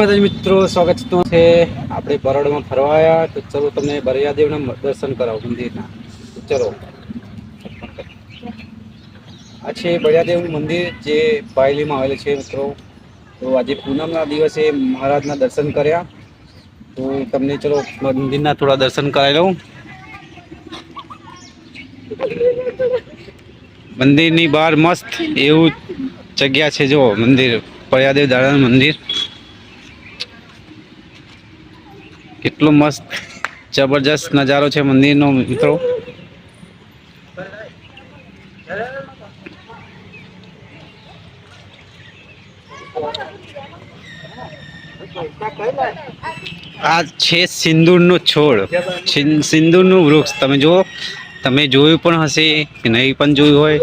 માતાજી મિત્રો, સ્વાગત છે આપણે બરોડામાં ફરવા આવ્યા. તો ચલો તમને બરિયાદેવના દર્શન કરાવો મંદિરના. ચલો, આ છે બરિયાદેવનું મંદિર જે બાયલીમાં આવેલું છે મિત્રો. તો આજે પૂનમના દિવસે મહારાજના દર્શન કર્યા. તો તમને ચલો મંદિરના થોડા દર્શન કરાવી લઉં. મંદિરની બહાર મસ્ત એવું જગ્યા છે. જો મંદિર, બરિયાદેવ દાદાનું મંદિર કેટલો મસ્ત જબરજસ્ત નજારો છે મંદિરનો મિત્રો. આ છે સિંદૂરનો છોડ, સિંદૂરનું વૃક્ષ. તમે જુઓ, તમે જોયું પણ હશે કે નહીં પણ જોયું હોય.